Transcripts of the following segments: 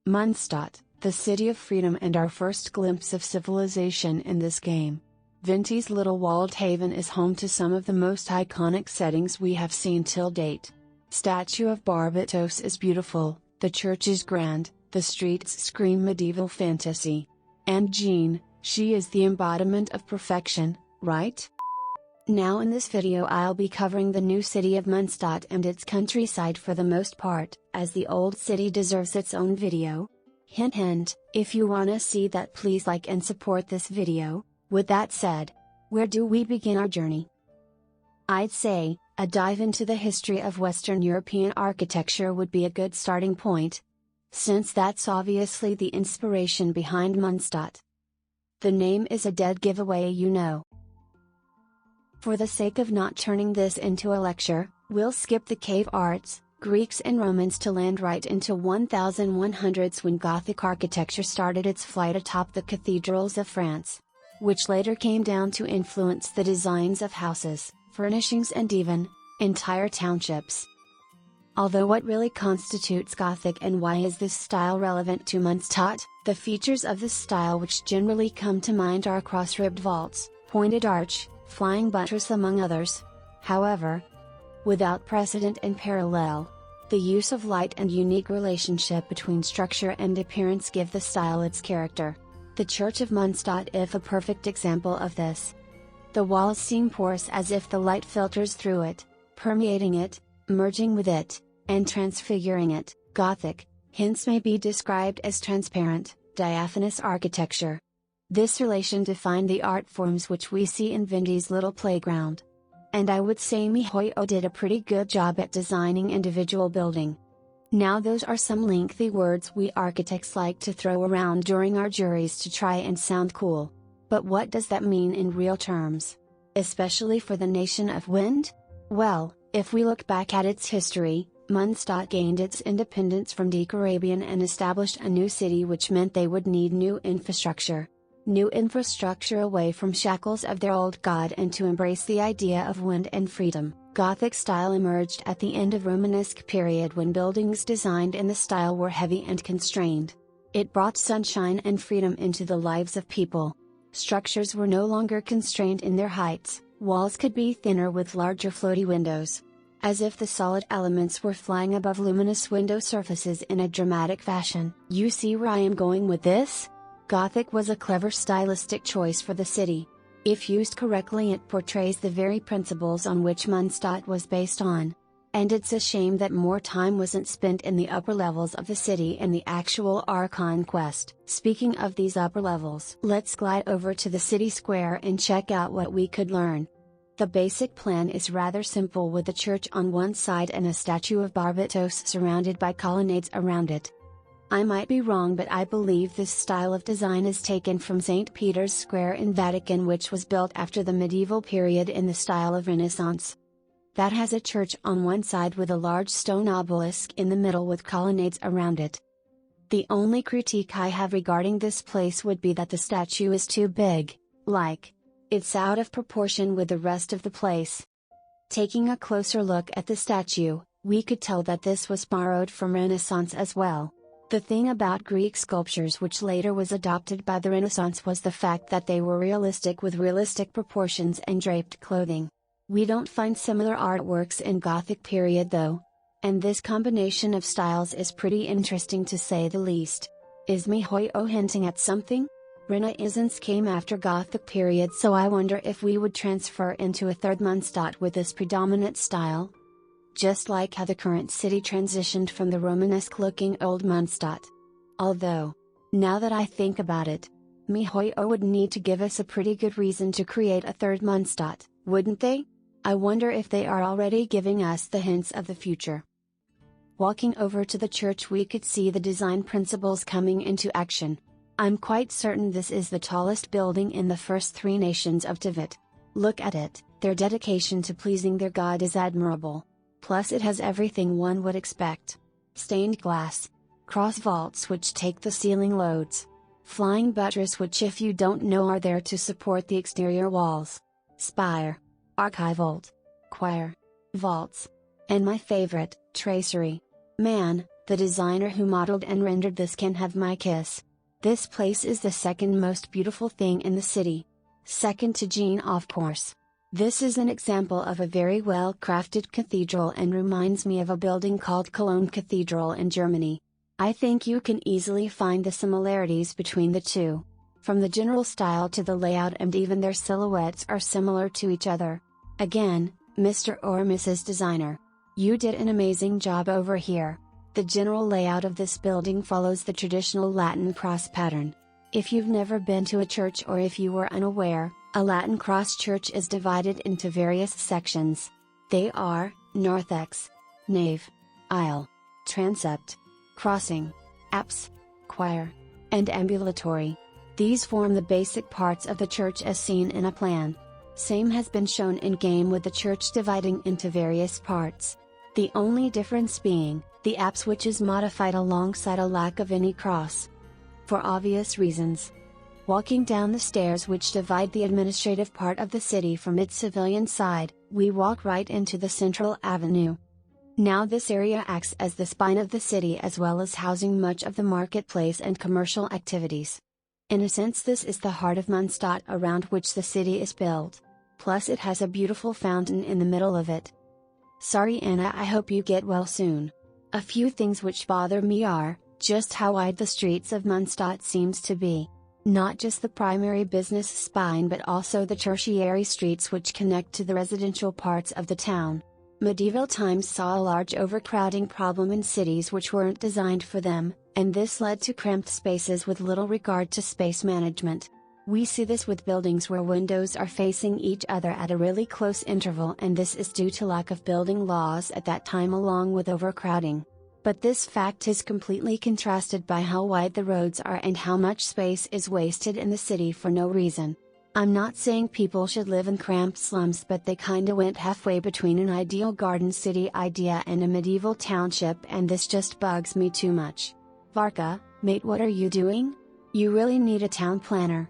Mondstadt, the city of freedom and our first glimpse of civilization in this game. Vinti's little walled haven is home to some of the most iconic settings we have seen till date. Statue of Barbatos is beautiful, the church is grand, the streets scream medieval fantasy. And Jean, she is the embodiment of perfection, right? Now in this video I'll be covering the new city of Mondstadt and its countryside for the most part, as the old city deserves its own video. Hint hint, if you wanna see that please like and support this video. With that said, where do we begin our journey? I'd say, a dive into the history of Western European architecture would be a good starting point, since that's obviously the inspiration behind Mondstadt. The name is a dead giveaway, you know. For the sake of not turning this into a lecture, we'll skip the cave arts, Greeks and Romans to land right into 1100s when Gothic architecture started its flight atop the cathedrals of France, which later came down to influence the designs of houses, furnishings and even entire townships. Although what really constitutes Gothic and why is this style relevant to Mondstadt? The features of this style which generally come to mind are cross-ribbed vaults, pointed arch, flying buttress among others. However, without precedent and parallel, the use of light and unique relationship between structure and appearance give the style its character. The Church of Mondstadt is a perfect example of this. The walls seem porous as if the light filters through it, permeating it, merging with it, and transfiguring it. Gothic, hence may be described as transparent, diaphanous architecture. This relation defined the art forms which we see in Vinti's little playground. And I would say mihoyo did a pretty good job at designing individual building. Now those are some lengthy words we architects like to throw around during our juries to try and sound cool. But what does that mean in real terms? Especially for the nation of wind? Well, if we look back at its history, Mondstadt gained its independence from the Caribbean and established a new city, which meant they would need new infrastructure. New infrastructure away from shackles of their old god and to embrace the idea of wind and freedom. Gothic style emerged at the end of Romanesque period when buildings designed in the style were heavy and constrained. It brought sunshine and freedom into the lives of people. Structures were no longer constrained in their heights, walls could be thinner with larger floaty windows. As if the solid elements were flying above luminous window surfaces in a dramatic fashion. You see where I am going with this? Gothic was a clever stylistic choice for the city. If used correctly, it portrays the very principles on which Mondstadt was based on. And it's a shame that more time wasn't spent in the upper levels of the city and the actual Archon quest. Speaking of these upper levels, let's glide over to the city square and check out what we could learn. The basic plan is rather simple, with a church on one side and a statue of Barbatos surrounded by colonnades around it. I might be wrong, but I believe this style of design is taken from St. Peter's Square in Vatican, which was built after the medieval period in the style of Renaissance. That has a church on one side with a large stone obelisk in the middle with colonnades around it. The only critique I have regarding this place would be that the statue is too big, like, it's out of proportion with the rest of the place. Taking a closer look at the statue, we could tell that this was borrowed from Renaissance as well. The thing about Greek sculptures which later was adopted by the Renaissance was the fact that they were realistic with realistic proportions and draped clothing. We don't find similar artworks in Gothic period though. And this combination of styles is pretty interesting to say the least. Is mihoyo hinting at something? Renaissance came after Gothic period, so I wonder if we would transfer into a third Mondstadt with this predominant style. Just like how the current city transitioned from the Romanesque-looking old Mondstadt. Although, now that I think about it, mihoyo would need to give us a pretty good reason to create a third Mondstadt, wouldn't they? I wonder if they are already giving us the hints of the future. Walking over to the church, we could see the design principles coming into action. I'm quite certain this is the tallest building in the first three nations of Tibet. Look at it, their dedication to pleasing their god is admirable. Plus it has everything one would expect. Stained glass. Cross vaults which take the ceiling loads. Flying buttress which, if you don't know, are there to support the exterior walls. Spire. Archivault. Choir. Vaults. And my favorite, tracery. Man, The designer who modeled and rendered this can have my kiss. This place is the second most beautiful thing in the city. Second to Jean, of course. This is an example of a very well crafted cathedral and reminds me of a building called Cologne Cathedral in Germany. I think you can easily find the similarities between the two. From the general style to the layout and even their silhouettes are similar to each other. Again, Mr. or Mrs. Designer. You did an amazing job over here. The general layout of this building follows the traditional Latin cross pattern. If you've never been to a church or if you were unaware, a Latin cross church is divided into various sections. They are, narthex, nave, aisle, transept, crossing, apse, choir, and ambulatory. These form the basic parts of the church as seen in a plan. Same has been shown in game with the church dividing into various parts. The only difference being, the apse, which is modified alongside a lack of any cross. For obvious reasons. Walking down the stairs which divide the administrative part of the city from its civilian side, we walk right into the central avenue. Now this area acts as the spine of the city as well as housing much of the marketplace and commercial activities. In a sense, this is the heart of Mondstadt around which the city is built. Plus it has a beautiful fountain in the middle of it. Sorry Anna, I hope you get well soon. A few things which bother me are, just how wide the streets of Mondstadt seems to be. Not just the primary business spine but also the tertiary streets which connect to the residential parts of the town. Medieval times saw a large overcrowding problem in cities which weren't designed for them, and this led to cramped spaces with little regard to space management. We see this with buildings where windows are facing each other at a really close interval, and this is due to lack of building laws at that time along with overcrowding. But this fact is completely contrasted by how wide the roads are and how much space is wasted in the city for no reason. I'm not saying people should live in cramped slums, but they kinda went halfway between an ideal garden city idea and a medieval township, and this just bugs me too much. Varka, mate, what are you doing? You really need a town planner.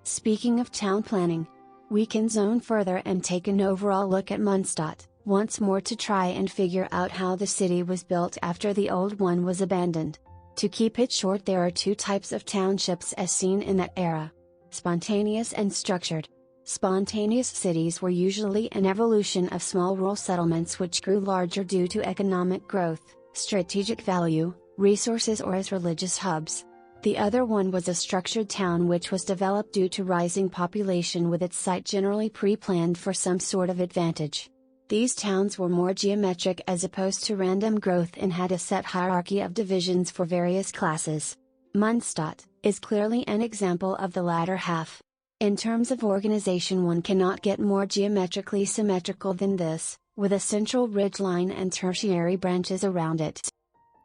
Speaking of town planning, we can zone further and take an overall look at Mondstadt, once more to try and figure out how the city was built after the old one was abandoned. To keep it short, there are two types of townships as seen in that era. Spontaneous and structured. Spontaneous cities were usually an evolution of small rural settlements which grew larger due to economic growth, strategic value, resources, or as religious hubs. The other one was a structured town which was developed due to rising population with its site generally pre-planned for some sort of advantage. These towns were more geometric as opposed to random growth and had a set hierarchy of divisions for various classes. Mondstadt is clearly an example of the latter half. In terms of organization, one cannot get more geometrically symmetrical than this, with a central ridgeline and tertiary branches around it.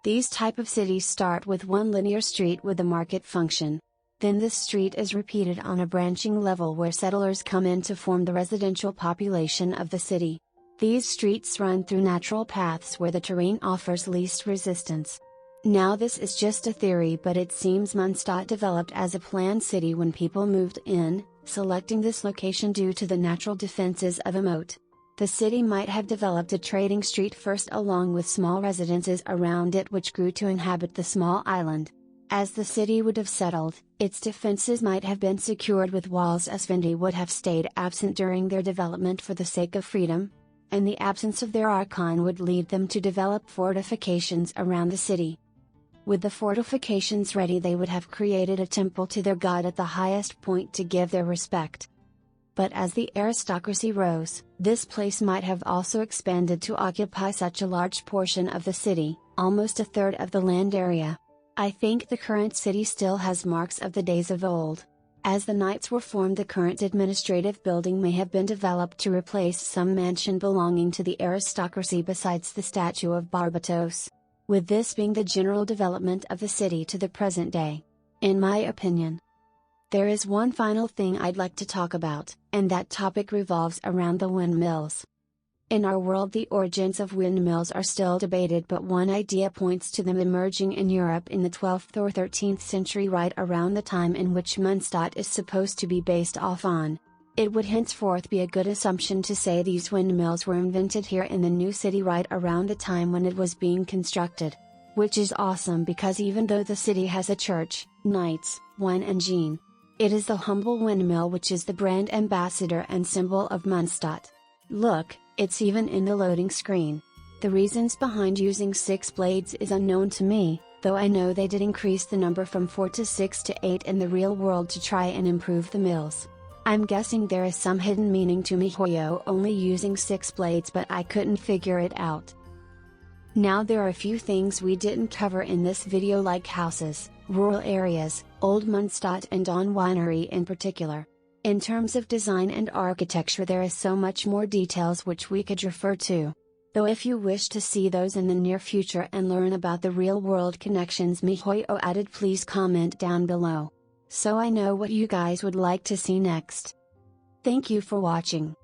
These type of cities start with one linear street with a market function. Then this street is repeated on a branching level where settlers come in to form the residential population of the city. These streets run through natural paths where the terrain offers least resistance. Now this is just a theory, but it seems Mondstadt developed as a planned city when people moved in, selecting this location due to the natural defenses of a moat. The city might have developed a trading street first along with small residences around it which grew to inhabit the small island. As the city would have settled, its defenses might have been secured with walls as Vinti would have stayed absent during their development for the sake of freedom, and the absence of their archon would lead them to develop fortifications around the city. With the fortifications ready, they would have created a temple to their god at the highest point to give their respect. But as the aristocracy rose, this place might have also expanded to occupy such a large portion of the city, almost a third of the land area. I think the current city still has marks of the days of old. As the knights were formed, the current administrative building may have been developed to replace some mansion belonging to the aristocracy besides the statue of Barbatos. With this being the general development of the city to the present day, in my opinion. There is one final thing I'd like to talk about, and that topic revolves around the windmills. In our world, the origins of windmills are still debated, but one idea points to them emerging in Europe in the 12th or 13th century, right around the time in which Mondstadt is supposed to be based off on. It would henceforth be a good assumption to say these windmills were invented here in the new city right around the time when it was being constructed. which is awesome because even though the city has a church, knights, wine and Jean, it is the humble windmill which is the brand ambassador and symbol of Mondstadt. Look, it's even in the loading screen. The reasons behind using 6 blades is unknown to me, though I know they did increase the number from 4 to 6 to 8 in the real world to try and improve the mills. I'm guessing there is some hidden meaning to mihoyo only using 6 blades, but I couldn't figure it out. Now there are a few things we didn't cover in this video, like houses, rural areas, old Mondstadt and Dawn Winery in particular. In terms of design and architecture there is so much more details which we could refer to. Though if you wish to see those in the near future and learn about the real world connections mihoyo added, please comment down below, so I know what you guys would like to see next. Thank you for watching.